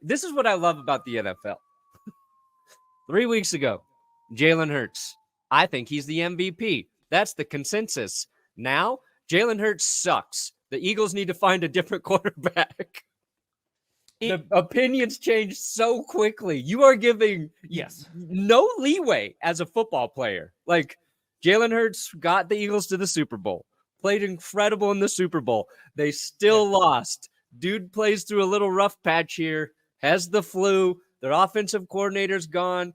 this is what I love about the NFL. 3 weeks ago, Jalen Hurts. I think he's the MVP. That's the consensus. Now, Jalen Hurts sucks. The Eagles need to find a different quarterback. The opinions change so quickly. You are giving no leeway as a football player. Like, Jalen Hurts got the Eagles to the Super Bowl, played incredible in the Super Bowl. They still lost. Dude plays through a little rough patch here, has the flu. Their offensive coordinator's gone.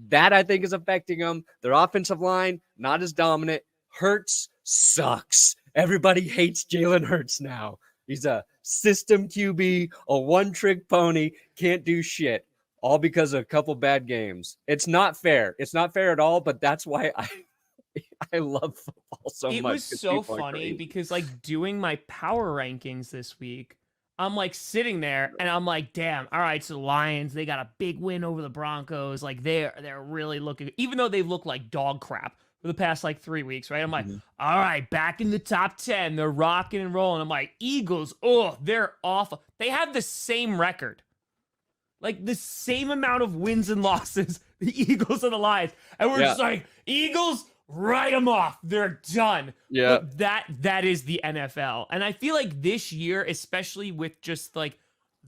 That, I think, is affecting them. Their offensive line, not as dominant. Hurts sucks. Everybody hates Jalen Hurts now. He's a system QB, a one-trick pony, can't do shit, all because of a couple bad games. It's not fair. It's not fair at all, but that's why I love football so much. It was so funny because, like, doing my power rankings this week, I'm like sitting there and I'm like, damn, all right, so the Lions, they got a big win over the Broncos. Like, they're really looking, even though they've looked like dog crap for the past like 3 weeks, right? I'm like, all right, back in the top 10, they're rocking and rolling. I'm like, Eagles, oh, they're awful. They have the same record, like the same amount of wins and losses, the Eagles and the Lions. And we're just like, Eagles, write them off. They're done. Yeah. But that is the NFL. And I feel like this year, especially with just like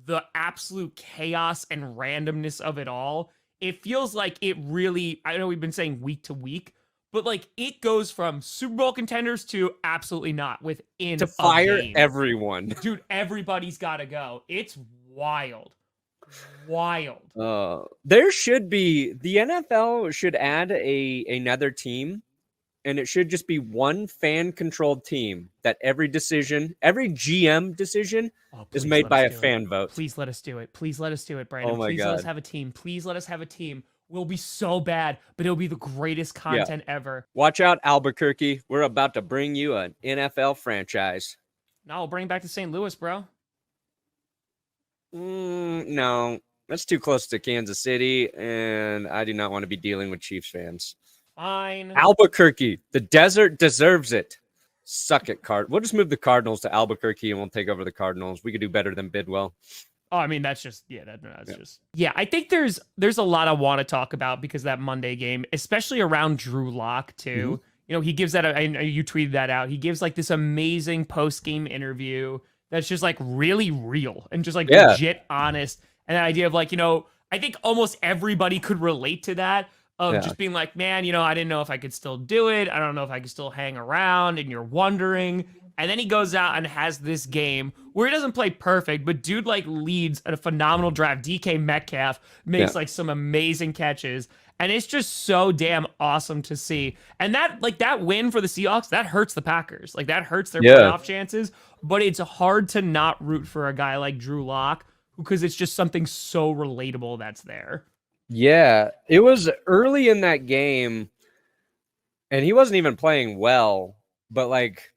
the absolute chaos and randomness of it all, it feels like it really, I know we've been saying week to week, but like it goes from Super Bowl contenders to absolutely not within to fire a game. Everyone. Dude, everybody's got to go. It's wild. There should be, the NFL should add another team, and it should just be one fan-controlled team that every GM decision is made by a fan vote. Please let us do it. Please let us do it, Brandon. Oh my Please God. let us have a team. Please let us have a team. We'll be so bad, but it'll be the greatest content ever. Watch out, Albuquerque. We're about to bring you an NFL franchise. No, we'll bring it back to St. Louis, bro. No, that's too close to Kansas City, and I do not want to be dealing with Chiefs fans. Fine. Albuquerque, the desert deserves it. Suck it, We'll just move the Cardinals to Albuquerque, and we'll take over the Cardinals. We could do better than Bidwell. Oh, I mean, that's just, I think there's a lot I want to talk about because of that Monday game, especially around Drew Lock too. You know, he gives that, I know you tweeted that out. He gives like this amazing post-game interview that's just like really real and just like legit honest. And the idea of like, you know, I think almost everybody could relate to that of just being like, man, you know, I didn't know if I could still do it. I don't know if I could still hang around, and you're wondering. And then he goes out and has this game where he doesn't play perfect, but dude like leads at a phenomenal drive. DK Metcalf makes like some amazing catches. And it's just so damn awesome to see. And that like that win for the Seahawks, that hurts the Packers. Like that hurts their playoff chances. But it's hard to not root for a guy like Drew Lock because it's just something so relatable that's there. Yeah, it was early in that game, and he wasn't even playing well, but like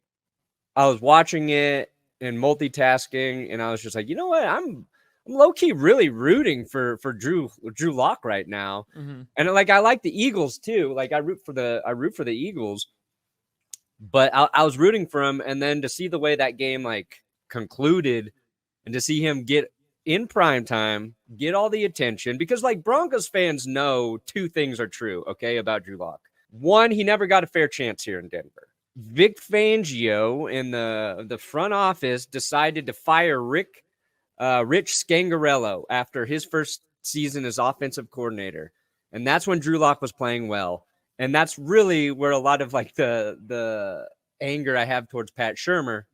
I was watching it and multitasking, and I was just like, you know what? I'm low-key really rooting for Drew Lock right now. And like I like the Eagles too. Like I root for the Eagles. But I was rooting for him, and then to see the way that game like concluded, and to see him get in prime time, get all the attention, because like Broncos fans know two things are true, okay, about Drew Lock. One, he never got a fair chance here in Denver. Vic Fangio in the front office decided to fire Rich Scangarello after his first season as offensive coordinator, and that's when Drew Lock was playing well. And that's really where a lot of like the anger I have towards Pat Shurmur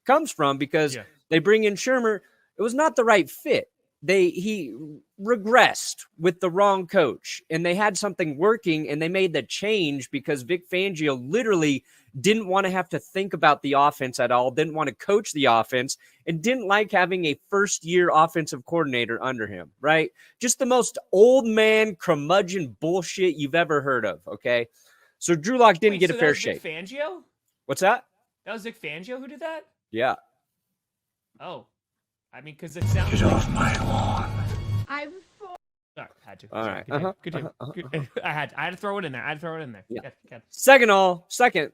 comes from, because they bring in Shurmur. It was not the right fit. He regressed with the wrong coach, and they had something working, and they made the change because Vic Fangio literally didn't want to have to think about the offense at all, didn't want to coach the offense, and didn't like having a first-year offensive coordinator under him, right? Just the most old man curmudgeon bullshit you've ever heard of, okay? So Drew Lock didn't get a fair shake. Vic Fangio? What's that? That was Vic Fangio who did that? Yeah. Oh. I mean, because it sounds Get off my lawn. Sorry, had to. All right. Good. I had to throw it in there. Yeah. Good. Second,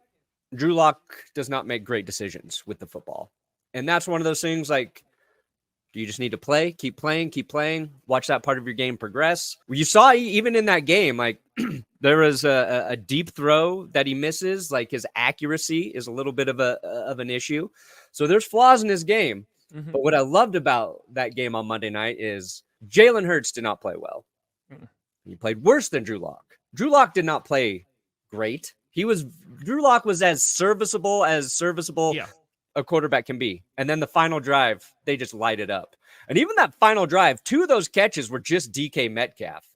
Drew Lock does not make great decisions with the football. And that's one of those things, like, Do you just need to play, keep playing, watch that part of your game progress? You saw even in that game, like there was a deep throw that he misses. Like his accuracy is a little bit of an issue. So there's flaws in his game. Mm-hmm. But what I loved about that game on Monday night is Jalen Hurts did not play well. He played worse than Drew Lock. Drew Lock did not play great. Drew Lock was as serviceable a quarterback can be. And then the final drive, they just light it up. And even that final drive, 2 of those catches were just DK Metcalf.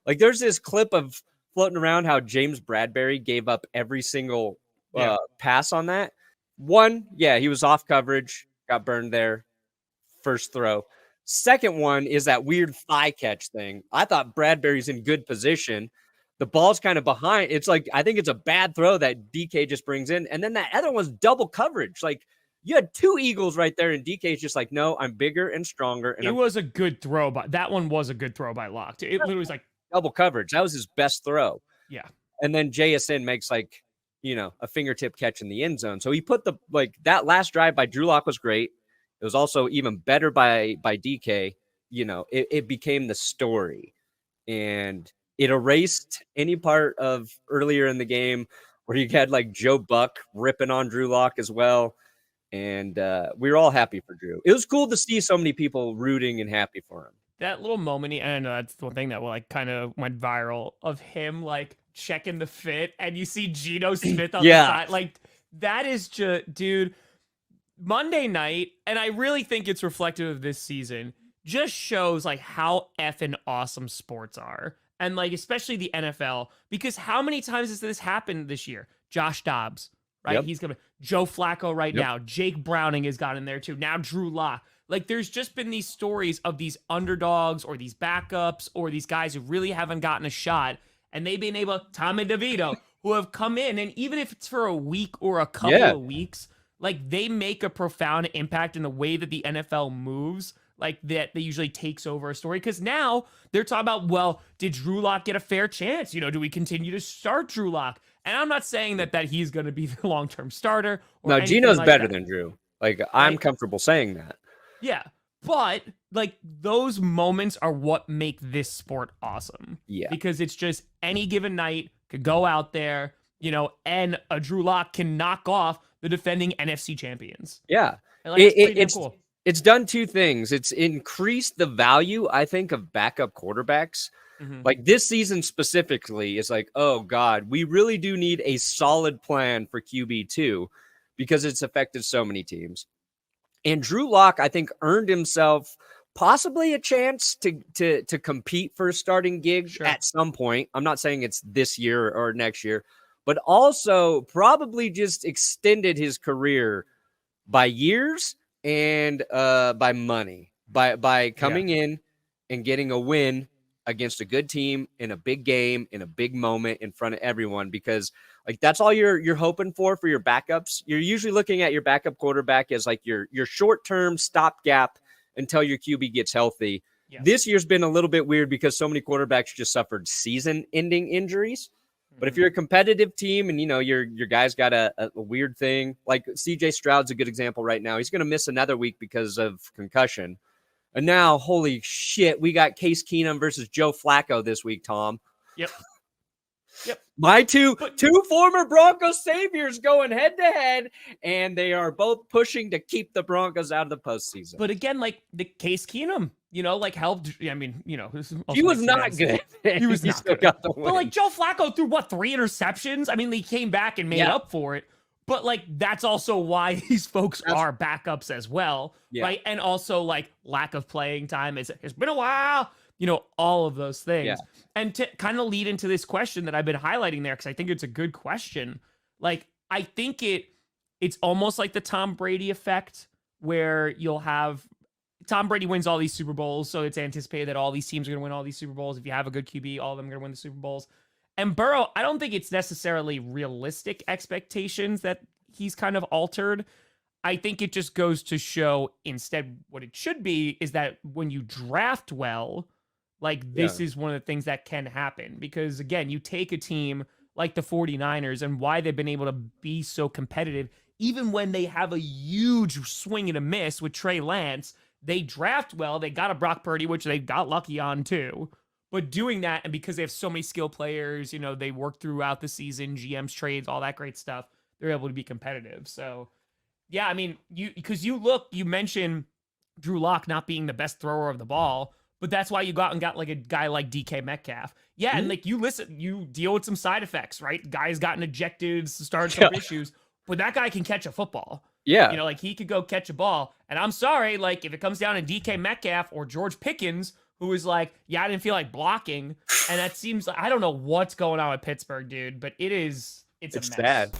Like there's this clip of floating around how James Bradbury gave up every single pass on that. One, he was off coverage, got burned there. First throw. Second one is that weird thigh catch thing. I thought Bradbury's in good position. The ball's kind of behind. It's like, I think it's a bad throw that DK just brings in. And then that other one's double coverage. Like you had 2 Eagles right there, and DK's just like, no, I'm bigger and stronger. And was a good throw, but that one was a good throw by Locke. It literally was like double coverage. That was his best throw. Yeah. And then JSN makes like, a fingertip catch in the end zone. So he put that last drive by Drew Lock was great. It was also even better by DK. It became the story, and it erased any part of earlier in the game where you had like Joe Buck ripping on Drew Lock as well. And we were all happy for Drew. It was cool to see so many people rooting and happy for him. That little moment, and I know that's the one thing that like kind of went viral of him like checking the fit, and you see Geno Smith on the side. Like that is just, dude. Monday night, and I really think it's reflective of this season, just shows like how effing awesome sports are. And like, especially the NFL, because how many times has this happened this year? Josh Dobbs, right? Yep. He's going to Joe Flacco right now. Jake Browning has gotten there too. Now Drew Lock. Like there's just been these stories of these underdogs or these backups or these guys who really haven't gotten a shot. And they've been able, Tommy DeVito, who have come in, and even if it's for a week or a couple of weeks, like they make a profound impact in the way that the NFL moves, like that usually takes over a story. Because now they're talking about, well, did Drew Lock get a fair chance? Do we continue to start Drew Lock? And I'm not saying that he's going to be the long-term starter. No, Geno's better than Drew. Like I'm comfortable saying that. Yeah. But like those moments are what make this sport awesome. Yeah. Because it's just any given night could go out there, and a Drew Lock can knock off the defending NFC champions. Yeah. Like, it's cool. It's done 2 things. It's increased the value, I think, of backup quarterbacks. Mm-hmm. Like this season specifically is like, oh God, we really do need a solid plan for QB2 because it's affected so many teams. And Drew Lock, I think, earned himself possibly a chance to compete for a starting gig at some point. I'm not saying it's this year or next year, but also probably just extended his career by years and by money, by coming in and getting a win against a good team in a big game, in a big moment in front of everyone, because like that's all you're hoping for your backups. You're usually looking at your backup quarterback as like your short-term stopgap until your QB gets healthy. Yeah. This year's been a little bit weird because so many quarterbacks just suffered season-ending injuries. But if you're a competitive team and, your guys got a weird thing, like CJ Stroud's a good example right now. He's going to miss another week because of concussion. And now, holy shit, we got Case Keenum versus Joe Flacco this week, Tom. Yep. My two former Broncos saviors going head-to-head, and they are both pushing to keep the Broncos out of the postseason. But again, like the Case Keenum, helped. I mean, he was not good. He was not good. Got the win. But like Joe Flacco threw 3 interceptions? I mean, he came back and made up for it. But like that's also why these folks are backups as well, right? And also like lack of playing time. It's been a while. All of those things. Yeah. And to kind of lead into this question that I've been highlighting there, because I think it's a good question. Like, I think it's almost like the Tom Brady effect, where you'll have Tom Brady wins all these Super Bowls, so it's anticipated that all these teams are going to win all these Super Bowls. If you have a good QB, all of them are going to win the Super Bowls. And Burrow, I don't think it's necessarily realistic expectations that he's kind of altered. I think it just goes to show instead what it should be is that when you draft well, like this is one of the things that can happen. Because again, you take a team like the 49ers and why they've been able to be so competitive, even when they have a huge swing and a miss with Trey Lance, They draft well. They got a Brock Purdy, which they got lucky on too. But doing that, and because they have so many skill players, you know, they work throughout the season, GMs trades, all that great stuff. They're able to be competitive. So, yeah, I mean, you mentioned Drew Lock not being the best thrower of the ball, but that's why you got and got like a guy like DK Metcalf. Yeah, and like you deal with some side effects, right? Guy's gotten ejected, started some issues, but that guy can catch a football. Yeah. You know, like he could go catch a ball. And I'm sorry, like if it comes down to DK Metcalf or George Pickens, who is like, yeah, I didn't feel like blocking. And that seems like, I don't know what's going on with Pittsburgh, dude, but it's a mess. Sad.